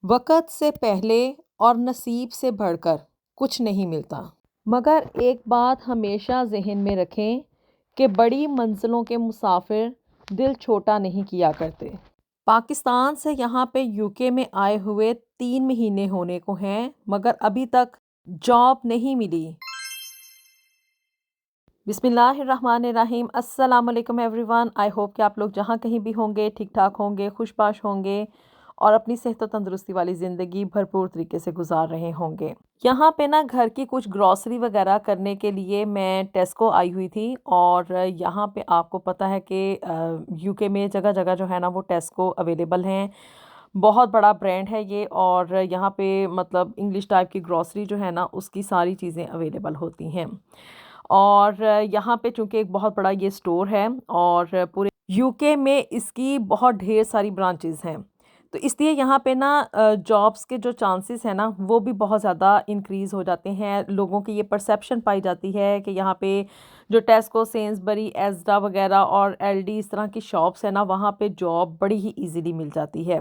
वक़्त से पहले और नसीब से बढ़कर कुछ नहीं मिलता। मगर एक बात हमेशा ज़हन में रखें कि बड़ी मंज़िलों के मुसाफ़िर दिल छोटा नहीं किया करते। पाकिस्तान से यहाँ पे यूके में आए हुए 3 महीने होने को हैं, मगर अभी तक जॉब नहीं मिली। बिस्मिल्लाहिर्रहमानिर्रहीम। अस्सलाम वालेकुम एवरीवन। आई होप कि आप लोग जहाँ कहीं भी होंगे ठीक-ठाक होंगे, खुशबाश होंगे और अपनी सेहत और तंदुरुस्ती वाली ज़िंदगी भरपूर तरीके से गुज़ार रहे होंगे। यहाँ पे ना घर की कुछ ग्रॉसरी वग़ैरह करने के लिए मैं टेस्को आई हुई थी और यहाँ पे आपको पता है कि यूके में जगह-जगह जो है ना वो टेस्को अवेलेबल हैं। बहुत बड़ा ब्रांड है ये और यहाँ पे मतलब इंग्लिश टाइप की ग्रॉसरी जो है ना उसकी सारी चीज़ें अवेलेबल होती हैं। और यहाँ पे चूँकि एक बहुत बड़ा ये स्टोर है और पूरे यूके में इसकी बहुत ढेर सारी ब्रांचेज़ हैं। तो इसलिए यहाँ पे ना जॉब्स के जो चांसेस हैं ना वो भी बहुत ज़्यादा इंक्रीज़ हो जाते हैं। लोगों की ये परसेप्शन पाई जाती है कि यहाँ पे जो टेस्को, सेन्सबरी, एस्दा वग़ैरह और एलडी इस तरह की शॉप्स हैं ना वहाँ पे जॉब बड़ी ही ईज़िली मिल जाती है।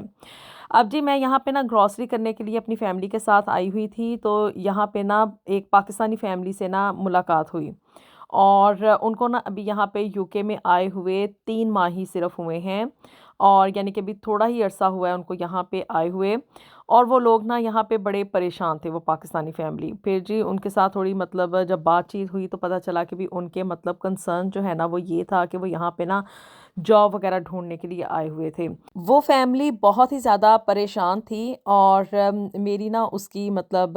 अब जी मैं यहाँ पे ना ग्रॉसरी करने के लिए अपनी फ़ैमिली के साथ आई हुई थी, तो यहाँ पे ना एक पाकिस्तानी फ़ैमिली से ना मुलाकात हुई और उनको ना अभी यहाँ पे यूके में आए हुए 3 माह ही सिर्फ़ हुए हैं और यानी कि अभी थोड़ा ही अरसा हुआ है उनको यहाँ पे आए हुए और वो लोग ना यहाँ पे बड़े परेशान थे, वो पाकिस्तानी फ़ैमिली। फिर जी उनके साथ थोड़ी मतलब जब बातचीत हुई तो पता चला कि भी उनके मतलब कंसर्न जो है ना वो ये था कि वो यहाँ पे ना जॉब वगैरह ढूँढने के लिए आए हुए थे। वो फ़ैमिली बहुत ही ज़्यादा परेशान थी और मेरी ना उसकी मतलब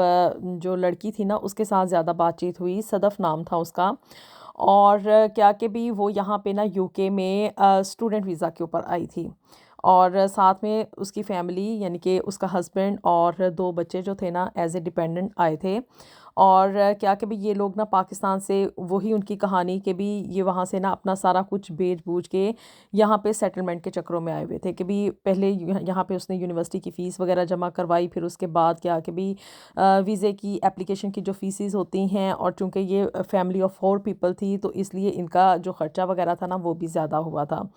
जो लड़की थी ना उसके साथ ज़्यादा बातचीत हुई, सदफ़ नाम था उसका। और क्या कि भी वो यहाँ पे ना यूके में स्टूडेंट वीज़ा के ऊपर आई थी और साथ में उसकी फ़ैमिली यानी कि उसका हस्बैंड और 2 बच्चे जो थे ना एज़ ए डिपेंडेंट आए थे। और क्या कि भी ये लोग ना पाकिस्तान से वही उनकी कहानी कि भी ये वहाँ से ना अपना सारा कुछ बेच-बूझ के यहाँ पे सेटलमेंट के चक्करों में आए हुए थे कि भी पहले यहाँ पे उसने यूनिवर्सिटी की फ़ीस वगैरह जमा करवाई, फिर उसके बाद क्या कि भी वीज़े की एप्लीकेशन की जो फ़ीसेस होती हैं और चूँकि ये फैमिली ऑफ 4 पीपल थी तो इसलिए इनका जो ख़र्चा वगैरह था ना वो भी ज़्यादा हुआ था।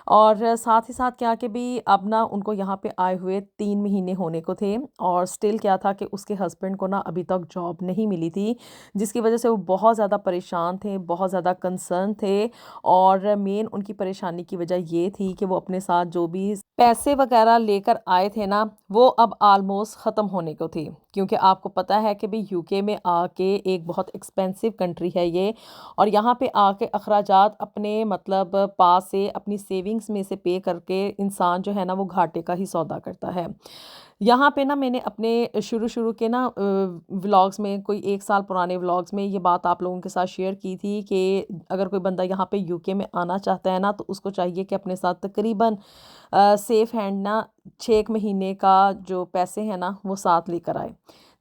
और साथ ही साथ क्या कि भी अब ना उनको यहाँ पे आए हुए 3 महीने होने को थे और स्टिल क्या था कि उसके हस्बैंड को ना अभी तक जॉब नहीं मिली थी, जिसकी वजह से वो बहुत ज़्यादा परेशान थे, बहुत ज़्यादा कंसर्न थे और मेन उनकी परेशानी की वजह ये थी कि वो अपने साथ जो भी पैसे वगैरह लेकर आए थे ना, वो अब ऑलमोस्ट ख़त्म होने को थे। क्योंकि आपको पता है कि भई यूके में आके एक बहुत एक्सपेंसिव कंट्री है ये और यहाँ पे आके अखराजात अपने मतलब पास से अपनी सेविंग्स में से पे करके इंसान जो है ना वो घाटे का ही सौदा करता है। यहाँ पे ना मैंने अपने शुरू-शुरू के ना व्लॉग्स में कोई 1 साल पुराने व्लॉग्स में ये बात आप लोगों के साथ शेयर की थी कि अगर कोई बंदा यहाँ पे यूके में आना चाहता है ना तो उसको चाहिए कि अपने साथ तकरीबन सेफ हैंड ना 6 एक महीने का जो पैसे हैं ना वो साथ लेकर आए।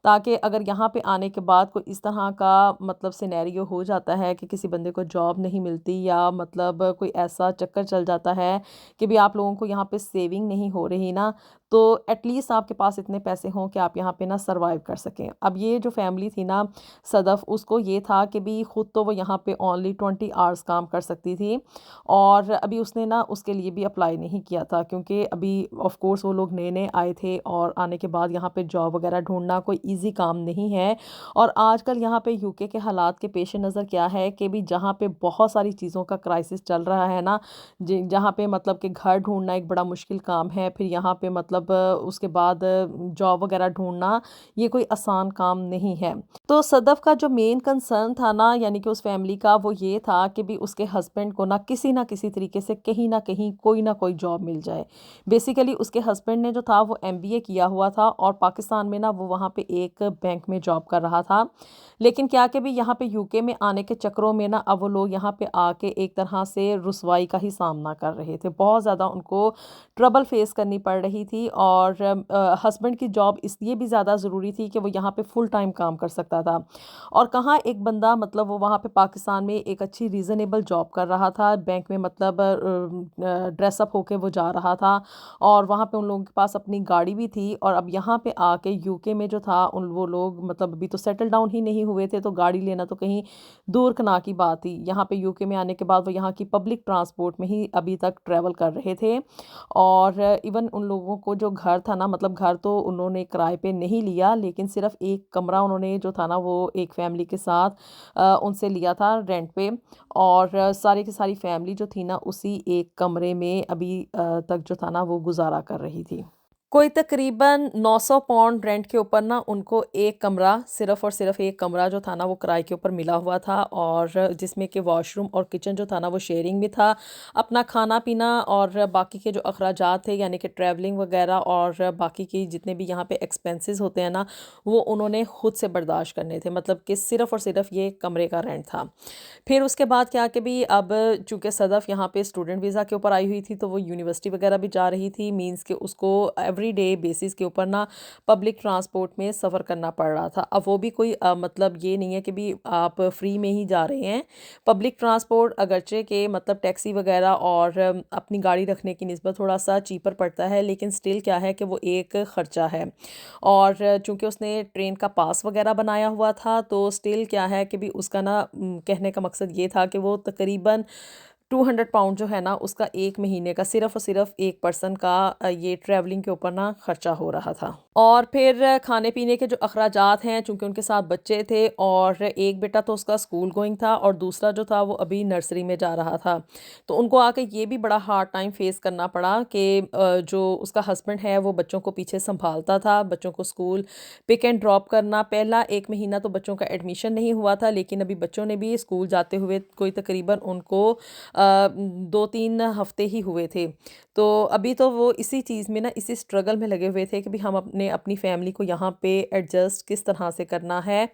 ताकि अगर यहाँ पे आने के बाद कोई इस तरह का मतलब सिनेरियो हो जाता है कि किसी बंदे को जॉब नहीं मिलती या मतलब कोई ऐसा चक्कर चल जाता है कि भी आप लोगों को यहाँ पे सेविंग नहीं हो रही ना, तो एटलीस्ट आपके पास इतने पैसे हों कि आप यहाँ पे ना सर्वाइव कर सकें। अब ये जो फैमिली थी ना सदफ़ उसको ये था कि भी खुद तो वो यहाँ पे ओनली 20 आवर्स काम कर सकती थी और अभी उसने ना उसके लिए भी अप्लाई नहीं किया था क्योंकि अभी ऑफ़ कोर्स वो लोग नए-नए आए थे और आने के बाद यहाँ पे जॉब वगैरह ढूँढना कोई ईज़ी काम नहीं है। और आजकल यहाँ पे यूके के हालात के पेश नज़र क्या है कि भी जहाँ पे बहुत सारी चीज़ों का क्राइसिस चल रहा है ना, जहाँ पे मतलब कि घर ढूँढना एक बड़ा मुश्किल काम है, फिर यहाँ पे मतलब उसके बाद जॉब वगैरह ढूँढना ये कोई आसान काम नहीं है। तो सदफ़ का जो मेन कंसर्न था ना यानी कि उस फैमिली का वो ये था कि भी उसके हस्बैंड को ना किसी तरीके से कहीं न कहीं कोई ना कोई जॉब मिल जाए। बेसिकली उसके हस्बैंड ने जो था वो एमबीए किया हुआ था और पाकिस्तान में ना वो वहाँ पे एक बैंक में जॉब कर रहा था। लेकिन क्या कि भी यहाँ पे यूके में आने के चक्करों में ना अब वो लोग यहाँ पे आके एक तरह से रुसवाई का ही सामना कर रहे थे। बहुत ज़्यादा उनको ट्रबल फेस करनी पड़ रही थी और हस्बैंड की जॉब इसलिए भी ज़्यादा ज़रूरी थी कि वो यहाँ पे फुल टाइम काम कर सकता था। और कहाँ एक बंदा मतलब वो वहाँ पे पाकिस्तान में एक अच्छी रीज़नेबल जॉब कर रहा था, बैंक में मतलब ड्रेसअप होके वो जा रहा था और वहाँ पे उन लोगों के पास अपनी गाड़ी भी थी और अब यहाँ पे आके यूके में जो था उन वो लोग मतलब अभी तो सेटल डाउन ही नहीं हुए थे, तो गाड़ी लेना तो कहीं दूर कना की बात थी। यहाँ पे यूके में आने के बाद वो यहाँ की पब्लिक ट्रांसपोर्ट में ही अभी तक ट्रैवल कर रहे थे और इवन उन लोगों को जो घर था ना, मतलब घर तो उन्होंने किराए पे नहीं लिया, लेकिन सिर्फ़ एक कमरा उन्होंने जो था ना वो एक फ़ैमिली के साथ उनसे लिया था रेंट पे। और सारी की सारी फ़ैमिली जो थी ना उसी एक कमरे में अभी तक जो था ना वो गुज़ारा कर रही थी। कोई तकरीबन 900 पाउंड रेंट के ऊपर ना उनको एक कमरा, सिर्फ़ और सिर्फ़ एक कमरा जो था ना वो किराए के ऊपर मिला हुआ था, और जिसमें कि वॉशरूम और किचन जो था ना वो शेयरिंग में था। अपना खाना-पीना और बाकी के जो अखराजात थे, यानी कि ट्रैवलिंग वग़ैरह और बाकी की जितने भी यहाँ पे एक्सपेंसेस होते हैं ना, वो उन्होंने खुद से बर्दाश्त करने थे। मतलब कि सिर्फ़ और सिर्फ़ ये कमरे का रेंट था। फिर उसके बाद क्या कि भी अब चूँकि सदफ़ यहाँ पे स्टूडेंट वीज़ा के ऊपर आई हुई थी, तो वो यूनिवर्सिटी वग़ैरह भी जा रही थी, मीन्स कि उसको एवरीडे बेसिस के ऊपर ना पब्लिक ट्रांसपोर्ट में सफ़र करना पड़ रहा था। अब वो भी कोई मतलब ये नहीं है कि भी आप फ्री में ही जा रहे हैं। पब्लिक ट्रांसपोर्ट अगरचे के मतलब टैक्सी वग़ैरह और अपनी गाड़ी रखने की निस्बत थोड़ा-सा चीपर पड़ता है, लेकिन स्टिल क्या है कि वो एक ख़र्चा है। और चूँकि उसने ट्रेन का पास वग़ैरह बनाया हुआ था, तो स्टिल क्या है कि भी उसका ना कहने का मकसद ये था कि वो तकरीबन 200 पाउंड जो है ना उसका 1 महीने का सिर्फ़ और सिर्फ़ एक पर्सन का ये ट्रैवलिंग के ऊपर ना खर्चा हो रहा था। और फिर खाने-पीने के जो अखराजात हैं, चूँकि उनके साथ बच्चे थे और एक बेटा तो उसका स्कूल गोइंग था और दूसरा जो था वो अभी नर्सरी में जा रहा था। तो उनको आके ये भी बड़ा हार्ड टाइम फ़ेस करना पड़ा कि जो उसका हस्बैंड है वो बच्चों को पीछे सँभालता था, बच्चों को स्कूल पिक एंड ड्रॉप करना। पहला 1 महीना तो बच्चों का एडमिशन नहीं हुआ था, लेकिन अभी बच्चों ने भी स्कूल जाते हुए कोई तकरीबन उनको 2-3 हफ़्ते ही हुए थे। तो अभी तो वो इसी चीज़ में ना इसी स्ट्रगल में लगे हुए थे कि भई हम अपनी फ़ैमिली को यहाँ पे एडजस्ट किस तरह से करना है।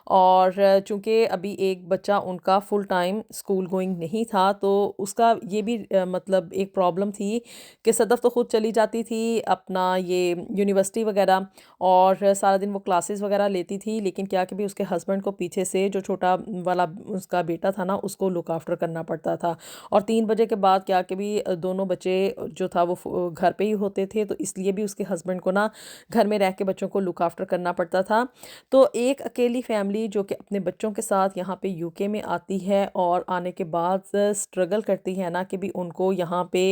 और चूँकि अभी एक बच्चा उनका फुल टाइम स्कूल गोइंग नहीं था, तो उसका ये भी मतलब एक प्रॉब्लम थी कि सदफ़ तो खुद चली जाती थी अपना ये यूनिवर्सिटी वग़ैरह, और सारा दिन वो क्लासेस वग़ैरह लेती थी, लेकिन क्या कि भी उसके हस्बैंड को पीछे से जो छोटा वाला उसका बेटा था ना उसको लुक आफ्टर करना पड़ता था। और 3 बजे के बाद क्या कि भी दोनों बच्चे जो था वो घर पे ही होते थे, तो इसलिए भी उसके हस्बैंड को ना घर में रह के बच्चों को लुक आफ्टर करना पड़ता था। तो एक अकेली फैमिली जो कि अपने बच्चों के साथ यहाँ पे यूके में आती है और आने के बाद स्ट्रगल करती है ना कि भी उनको यहाँ पे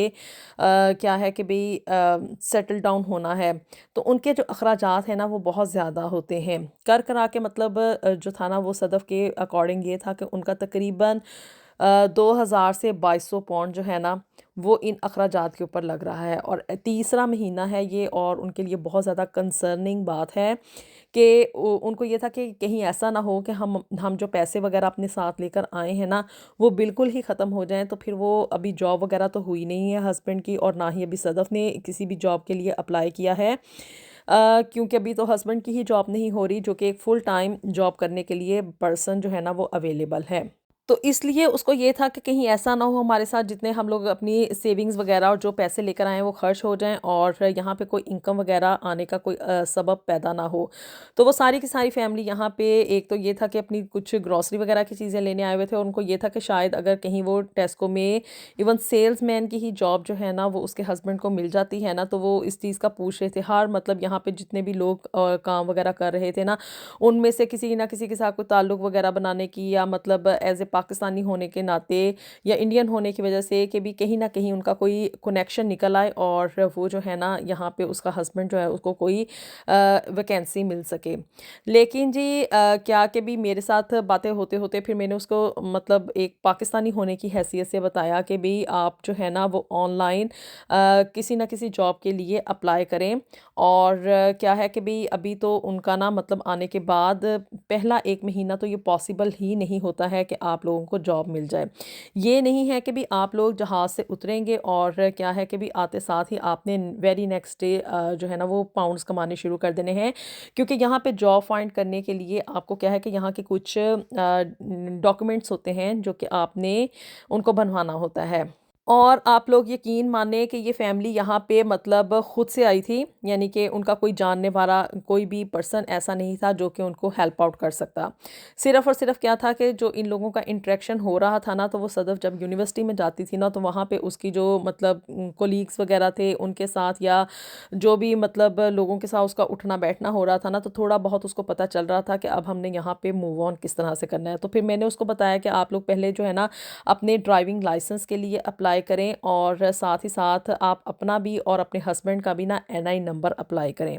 क्या है कि भी सेटल डाउन होना है, तो उनके जो अखराजात हैं ना वो बहुत ज़्यादा होते हैं। कर करा के मतलब जो था ना वो सदफ़ के अकॉर्डिंग ये था कि उनका तकरीबन 2000 से 2200 पाउंड जो है ना वो इन अखराजात के ऊपर लग रहा है। और तीसरा महीना है ये, और उनके लिए बहुत ज़्यादा कंसर्निंग बात है कि उनको ये था कि कहीं ऐसा ना हो कि हम जो पैसे वगैरह अपने साथ लेकर आए हैं ना वो बिल्कुल ही ख़त्म हो जाएं। तो फिर वो अभी जॉब वगैरह तो हुई नहीं है हस्बैंड की, और ना ही अभी सदफ़ ने किसी भी जॉब के लिए अप्लाई किया है, क्योंकि अभी तो हस्बैंड की ही जॉब नहीं हो रही, जो कि एक फुल टाइम जॉब करने के लिए पर्सन जो है ना वो अवेलेबल है। तो इसलिए उसको ये था कि कहीं ऐसा ना हो हमारे साथ जितने हम लोग अपनी सेविंग्स वगैरह और जो पैसे लेकर आए हैं वो खर्च हो जाएं, और यहाँ पे कोई इनकम वगैरह आने का कोई सबब पैदा ना हो। तो वो सारी की सारी फैमिली यहाँ पे, एक तो ये था कि अपनी कुछ ग्रॉसरी वगैरह की चीज़ें लेने आए हुए थे, और उनको ये था कि शायद अगर कहीं वो टेस्को में इवन सेल्समैन की ही जॉब जो है ना वो उसके हस्बैंड को मिल जाती है ना, तो वो इस चीज़ का पूछ रहे थे। हर मतलब यहाँ पे जितने भी लोग काम वगैरह कर रहे थे ना, उनमें से किसी ना किसी के साथ कोई ताल्लुक़ वगैरह बनाने की, या मतलब एज़ ए पाकिस्तानी होने के नाते या इंडियन होने की वजह से कि भी कहीं न कहीं उनका कोई कनेक्शन निकल आए, और वो जो है ना यहाँ पे उसका हस्बैंड जो है उसको कोई वैकेंसी मिल सके। लेकिन जी क्या कि भी मेरे साथ बातें होते-होते फिर मैंने उसको मतलब एक पाकिस्तानी होने की हैसियत से बताया कि भई आप जो है ना वो ऑनलाइन किसी न किसी जॉब के लिए अप्लाई करें। और क्या है कि भई अभी तो उनका ना मतलब आने के बाद पहला 1 महीना तो ये पॉसिबल ही नहीं होता है कि आप लोगों को जॉब मिल जाए। ये नहीं है कि भी आप लोग जहाज़ से उतरेंगे और क्या है कि भी आते साथ ही आपने वेरी नेक्स्ट डे जो है ना वो पाउंड्स कमाने शुरू कर देने हैं। क्योंकि यहाँ पे जॉब फाइंड करने के लिए आपको क्या है कि यहाँ के कुछ डॉक्यूमेंट्स होते हैं जो कि आपने उनको बनवाना होता है। और आप लोग यकीन माने कि ये फैमिली यहाँ पे मतलब खुद से आई थी, यानी कि उनका कोई जानने वाला कोई भी पर्सन ऐसा नहीं था जो कि उनको हेल्प आउट कर सकता। सिर्फ़ और सिर्फ़ क्या था कि जो इन लोगों का इंटरेक्शन हो रहा था ना, तो वो सदफ़ जब यूनिवर्सिटी में जाती थी ना, तो वहाँ पे उसकी जो मतलब कोलीग्स वग़ैरह थे उनके साथ, या जो भी मतलब लोगों के साथ उसका उठना-बैठना हो रहा था ना, तो थोड़ा बहुत उसको पता चल रहा था कि अब हमने यहाँ पे मूव ऑन किस तरह से करना है। तो फिर मैंने उसको बताया कि आप लोग पहले जो है ना अपने ड्राइविंग लाइसेंस के लिए अप्लाई अप्लाई करें और साथ ही साथ आप अपना भी और अपने हस्बैंड का भी ना NI नंबर अप्लाई करें।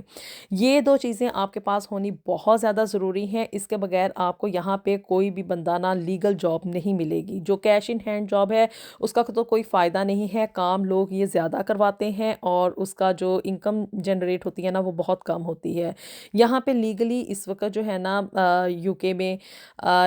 ये 2 चीज़ें आपके पास होनी बहुत ज़्यादा ज़रूरी हैं। इसके बगैर आपको यहाँ पे कोई भी बंदा ना लीगल जॉब नहीं मिलेगी। जो कैश इन हैंड जॉब है उसका तो कोई फ़ायदा नहीं है, काम लोग ये ज़्यादा करवाते हैं और उसका जो इनकम जनरेट होती है ना वो बहुत कम होती है। यहाँ पे लीगली इस वक़्त जो है ना यूके में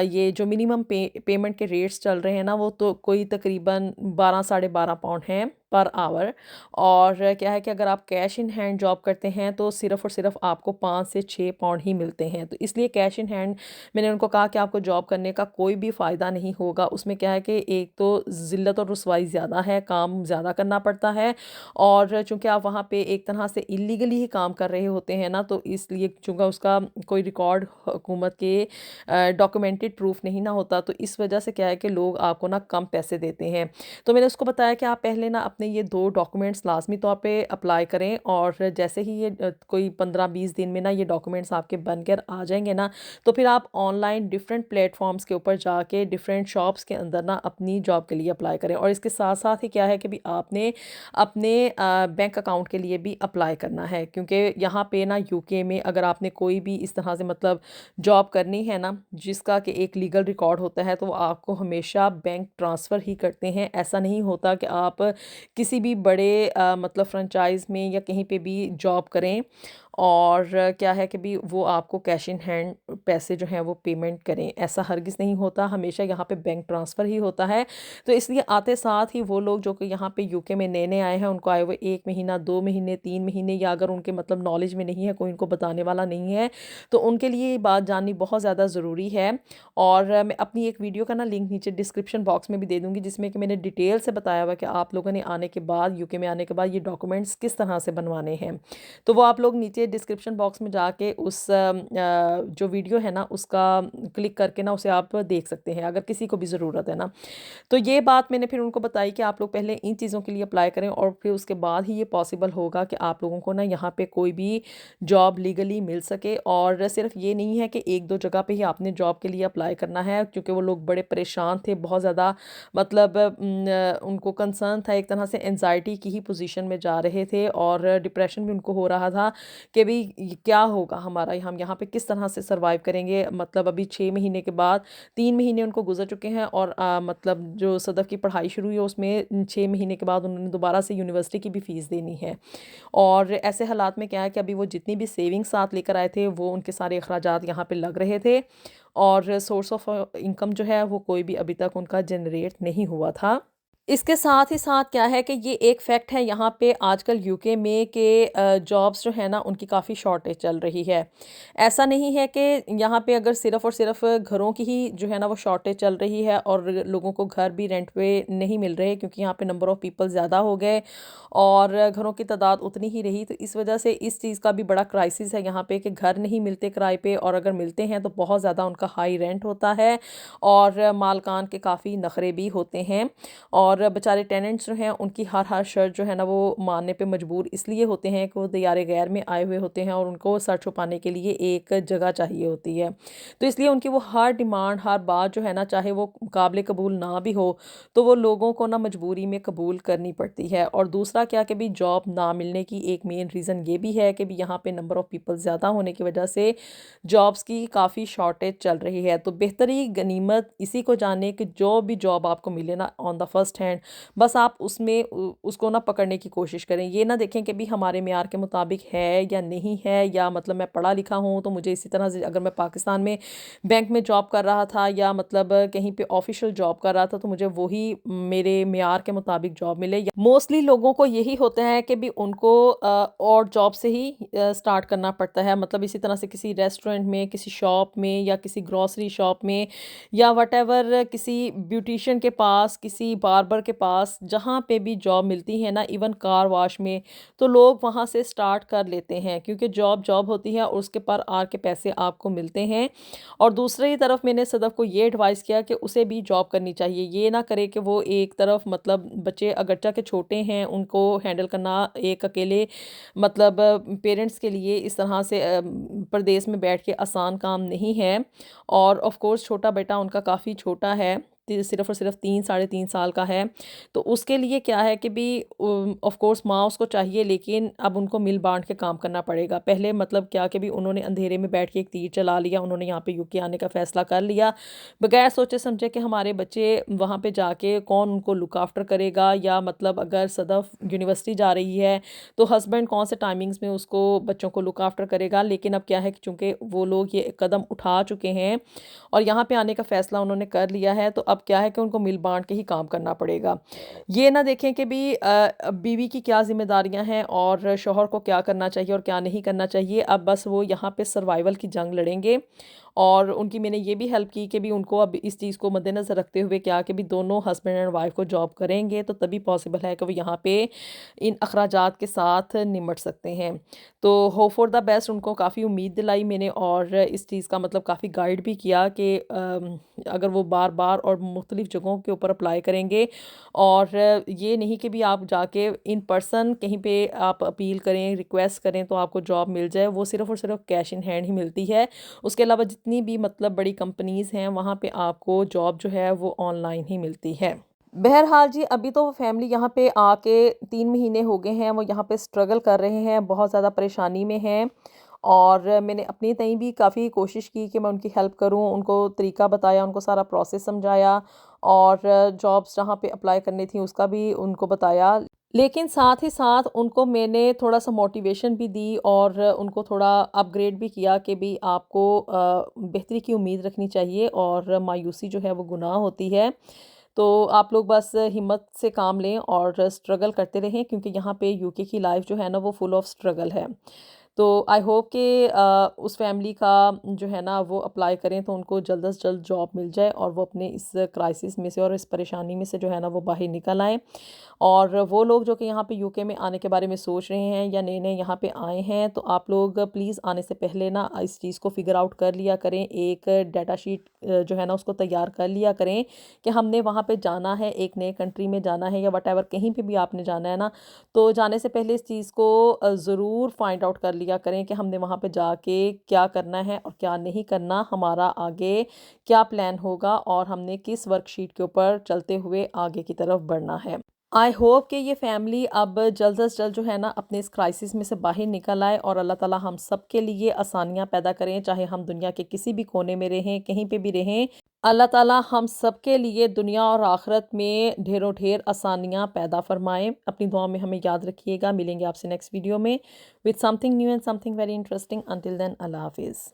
ये जो मिनिमम पेमेंट के रेट्स चल रहे हैं ना वो तो कोई तकरीबन 12 साढ़े 12 पाउंड हैं पर आवर। और क्या है कि अगर आप कैश इन हैंड जॉब करते हैं तो सिर्फ़ और सिर्फ आपको 5 से 6 पाउंड ही मिलते हैं। तो इसलिए कैश इन हैंड मैंने उनको कहा कि आपको जॉब करने का कोई भी फ़ायदा नहीं होगा। उसमें क्या है कि एक तो ज़िल्लत और रुसवाई ज़्यादा है, काम ज़्यादा करना पड़ता है और चूँकि आप वहाँ पे एक तरह से इल्लीगली ही काम कर रहे होते हैं ना, तो इसलिए चूँकि उसका कोई रिकॉर्ड हुकूमत के डॉक्यूमेंटेड प्रूफ नहीं ना होता, तो इस वजह से क्या है कि लोग आपको ना कम पैसे देते हैं। तो मैंने उसको बताया कि आप पहले ना अपने ये 2 डॉक्यूमेंट्स लाज़मी तौर पे अप्लाई करें और जैसे ही ये कोई 15-20 दिन में ना ये डॉक्यूमेंट्स आपके बनकर आ जाएँगे ना, तो फिर आप ऑनलाइन डिफरेंट प्लेटफ़ॉर्म्स के ऊपर जाके डिफरेंट शॉप्स के अंदर ना अपनी जॉब के लिए अप्लाई करें। और इसके साथ-साथ ही क्या है कि भी आपने अपने बैंक अकाउंट के लिए भी अप्लाई करना है, क्योंकि यहाँ पे ना यूके में अगर आपने कोई भी इस तरह से मतलब जॉब करनी है ना जिसका कि एक लीगल रिकॉर्ड होता है, तो वो आपको हमेशा बैंक ट्रांसफ़र ही करते हैं। ऐसा नहीं होता कि आप किसी भी बड़े मतलब फ्रेंचाइज़ में या कहीं पे भी जॉब करें और क्या है कि भी वो आपको कैश इन हैंड पैसे जो हैं वो पेमेंट करें, ऐसा हरगिज़ नहीं होता। हमेशा यहाँ पे बैंक ट्रांसफ़र ही होता है। तो इसलिए आते साथ ही वो लोग जो कि यहाँ पे यूके में नए-नए आए हैं, उनको आए हुए 1 महीना, 2 महीने, 3 महीने, या अगर उनके मतलब नॉलेज में नहीं है, कोई उनको बताने वाला नहीं है, तो उनके लिए ये बात जाननी बहुत ज़्यादा ज़रूरी है। और मैं अपनी एक वीडियो का ना लिंक नीचे डिस्क्रिप्शन बॉक्स में भी दे दूँगी, जिसमें कि मैंने डिटेल से बताया हुआ है कि आप लोगों ने आने के बाद, यूके में आने के बाद ये डॉक्यूमेंट्स किस तरह से बनवाने हैं। तो वो आप लोग नीचे डिस्क्रिप्शन बॉक्स में जाके उस जो वीडियो है ना उसका क्लिक करके ना उसे आप देख सकते हैं, अगर किसी को भी ज़रूरत है ना। तो ये बात मैंने फिर उनको बताई कि आप लोग पहले इन चीज़ों के लिए अप्लाई करें और फिर उसके बाद ही ये पॉसिबल होगा कि आप लोगों को ना यहाँ पे कोई भी जॉब लीगली मिल सके। और सिर्फ ये नहीं है कि 1-2 जगह पे ही आपने जॉब के लिए अप्लाई करना है, क्योंकि वो लोग बड़े परेशान थे बहुत ज़्यादा, मतलब उनको कंसर्न था, एक तरह से एंजाइटी की ही पोजीशन में जा रहे थे और डिप्रेशन भी उनको हो रहा था कि भाई क्या होगा हमारा, हम यहाँ पे किस तरह से सर्वाइव करेंगे। मतलब अभी 6 महीने के बाद 3 महीने उनको गुजर चुके हैं और मतलब जो सदफ़ की पढ़ाई शुरू हुई है उसमें 6 महीने के बाद उन्होंने दोबारा से यूनिवर्सिटी की भी फ़ीस देनी है। और ऐसे हालात में क्या है कि अभी वो जितनी भी सेविंग्स साथ लेकर आए थे वो उनके सारे अखराजात यहाँ पे लग रहे थे और सोर्स ऑफ इनकम जो है वो कोई भी अभी तक उनका जनरेट नहीं हुआ था। इसके साथ ही साथ क्या है कि ये एक फैक्ट है यहाँ पे आजकल यूके में कि जॉब्स जो है ना उनकी काफ़ी शॉर्टेज चल रही है। ऐसा नहीं है कि यहाँ पे अगर सिर्फ़ और सिर्फ घरों की ही जो है ना वो शॉर्टेज चल रही है और लोगों को घर भी रेंट पे नहीं मिल रहे, क्योंकि यहाँ पे नंबर ऑफ़ पीपल ज़्यादा हो गए और घरों की तादाद उतनी ही रही। तो इस वजह से इस चीज़ का भी बड़ा क्राइसिस है यहाँ पे कि घर नहीं मिलते किराए पे, और अगर मिलते हैं तो बहुत ज़्यादा उनका हाई रेंट होता है और मालकान के काफ़ी नखरे भी होते हैं। और बेचारे टेनेंट्स जो हैं उनकी हर शर्त जो है ना वो मानने पे मजबूर इसलिए होते हैं कि वो दियारे गैर में आए हुए होते हैं और उनको सर छुपाने के लिए एक जगह चाहिए होती है। तो इसलिए उनकी वो हर डिमांड, हर बात जो है ना, चाहे वो काबिल कबूल ना भी हो, तो वो लोगों को ना मजबूरी में कबूल करनी पड़ती है। और दूसरा क्या कि भी जॉब ना मिलने की एक मेन रीज़न ये भी है कि भी यहाँ पे नंबर ऑफ़ पीपल ज़्यादा होने की वजह से जॉब्स की काफ़ी शॉर्टेज चल रही है। तो बेहतरी गनीमत इसी को जाने कि जो भी जॉब आपको मिले ना ऑन द फर्स्ट हैंड, बस आप उसमें उसको ना पकड़ने की कोशिश करें। ये ना देखें कि भी हमारे मेयार के मुताबिक है या नहीं है, या मतलब मैं पढ़ा लिखा हूँ तो मुझे इसी तरह से, अगर मैं पाकिस्तान में बैंक में जॉब कर रहा था या मतलब कहीं पे ऑफिशियल जॉब कर रहा था तो मुझे वही मेरे मेयार के मुताबिक जॉब मिले। मोस्टली लोगों को यही होता है कि भी उनको और जॉब से ही स्टार्ट करना पड़ता है, मतलब इसी तरह से किसी रेस्टोरेंट में, किसी शॉप में या किसी ग्रॉसरी शॉप में या वटेवर, किसी ब्यूटिशियन के पास, किसी बार्बर के पास, जहाँ पे भी जॉब मिलती है ना, इवन कार वॉश में, तो लोग वहाँ से स्टार्ट कर लेते हैं क्योंकि जॉब जॉब होती है और उसके पर आर के पैसे आपको मिलते हैं। और दूसरी तरफ मैंने सदफ़ को ये एडवाइस किया कि उसे भी जॉब करनी चाहिए। ये ना करे कि वो एक तरफ, मतलब बच्चे अगरचा के छोटे हैं उनको हैंडल करना एक अकेले, मतलब पेरेंट्स के लिए इस तरह से परदेस में बैठ के आसान काम नहीं है। और ऑफ़ कोर्स छोटा बेटा उनका काफ़ी छोटा है, सिर्फ़ और सिर्फ 3 साढ़े 3 साल का है। तो उसके लिए क्या है कि भी ऑफ़ कोर्स माँ उसको चाहिए, लेकिन अब उनको मिल-बाँट के काम करना पड़ेगा। पहले मतलब क्या कि भी उन्होंने अंधेरे में बैठ के एक तीर चला लिया, उन्होंने यहाँ पे यूके आने का फ़ैसला कर लिया, बगैर सोचे-समझे कि हमारे बच्चे वहाँ पे जाके कौन उनको लुक आफ्टर करेगा, या मतलब अगर सदफ़ यूनिवर्सिटी जा रही है, तो हस्बैंड कौन से टाइमिंग्स में उसको बच्चों को लुक आफ्टर करेगा। लेकिन अब क्या है कि चूँकि वो लोग ये कदम उठा चुके हैं और यहाँ पे आने का फ़ैसला उन्होंने कर लिया है, तो अब क्या है कि उनको मिल-बाँट के ही काम करना पड़ेगा। ये ना देखें कि भी बीवी की क्या ज़िम्मेदारियाँ हैं और शौहर को क्या करना चाहिए और क्या नहीं करना चाहिए। अब बस वो यहाँ पे सर्वाइवल की जंग लड़ेंगे, और उनकी मैंने ये भी हेल्प की कि भी उनको अब इस चीज़ को मद्देनज़र रखते हुए क्या कि भी दोनों हस्बैंड एंड वाइफ को जॉब करेंगे, तो तभी पॉसिबल है कि वो यहाँ पे इन अखराजात के साथ निमट सकते हैं। तो होप फॉर द बेस्ट, उनको काफ़ी उम्मीद दिलाई मैंने, और इस चीज़ का मतलब काफ़ी गाइड भी किया कि अगर वो बार-बार और मुख्तलिफ़ जगहों के ऊपर अप्लाई करेंगे, और ये नहीं कि भी आप जाके इन पर्सन कहीं पे आप अपील करें, रिक्वेस्ट करें तो आपको जॉब मिल जाए, वो सिर्फ़ और सिर्फ कैश इन हैंड ही मिलती है। उसके अलावा जितनी भी मतलब बड़ी कंपनीज़ हैं, वहाँ पे आपको जॉब जो है वो ऑनलाइन ही मिलती है। बहरहाल जी, अभी तो फैमिली यहाँ पे आके 3 महीने हो गए हैं, वो यहाँ पे स्ट्रगल कर रहे हैं, बहुत ज़्यादा परेशानी में हैं, और मैंने अपनी तई भी काफ़ी कोशिश की कि मैं उनकी हेल्प करूँ, उनको तरीका बताया, उनको सारा प्रोसेस समझाया, और जॉब्स जहाँ पे अप्लाई करनी थी उसका भी उनको बताया। लेकिन साथ ही साथ उनको मैंने थोड़ा-सा मोटिवेशन भी दी, और उनको थोड़ा अपग्रेड भी किया कि भी आपको बेहतरी की उम्मीद रखनी चाहिए, और मायूसी जो है वो गुनाह होती है। तो आप लोग बस हिम्मत से काम लें और स्ट्रगल करते रहें, क्योंकि यहाँ पे यूके की लाइफ जो है ना वो फुल ऑफ स्ट्रगल है। तो आई होप कि उस फैमिली का जो है ना वो अप्लाई करें तो उनको जल्द से जल्द जॉब मिल जाए, और वो अपने इस क्राइसिस में से और इस परेशानी में से जो है ना वो बाहर निकल आएँ। और वो लोग जो कि यहाँ पे यूके में आने के बारे में सोच रहे हैं या नए-नए यहाँ पे आए हैं, तो आप लोग प्लीज़ आने से पहले ना इस चीज़ को फ़िगर आउट कर लिया करें। एक डाटा शीट जो है ना उसको तैयार कर लिया करें कि हमने वहाँ पे जाना है, एक नए कंट्री में जाना है या व्हाटएवर कहीं पे भी आपने जाना है ना, तो जाने से पहले इस चीज़ को ज़रूर फाइंड आउट कर लिया करें कि हमने वहाँ पे जाके क्या करना है और क्या नहीं करना, हमारा आगे क्या प्लान होगा, और हमने किस वर्कशीट के ऊपर चलते हुए आगे की तरफ बढ़ना है। आई होप कि ये फैमिली अब जल्द से जल्द जो है ना अपने इस क्राइसिस में से बाहर निकल आए, और अल्लाह ताला हम सब के लिए आसानियाँ पैदा करें, चाहे हम दुनिया के किसी भी कोने में रहें, कहीं पे भी रहें। अल्लाह ताला हम सब के लिए दुनिया और आखिरत में ढेरों ढेर आसानियाँ पैदा फरमाएँ। अपनी दुआ में हमें याद रखिएगा। मिलेंगे आपसे नेक्स्ट वीडियो में with something new and something very interesting. Until then, अल्लाह हाफ़िज़।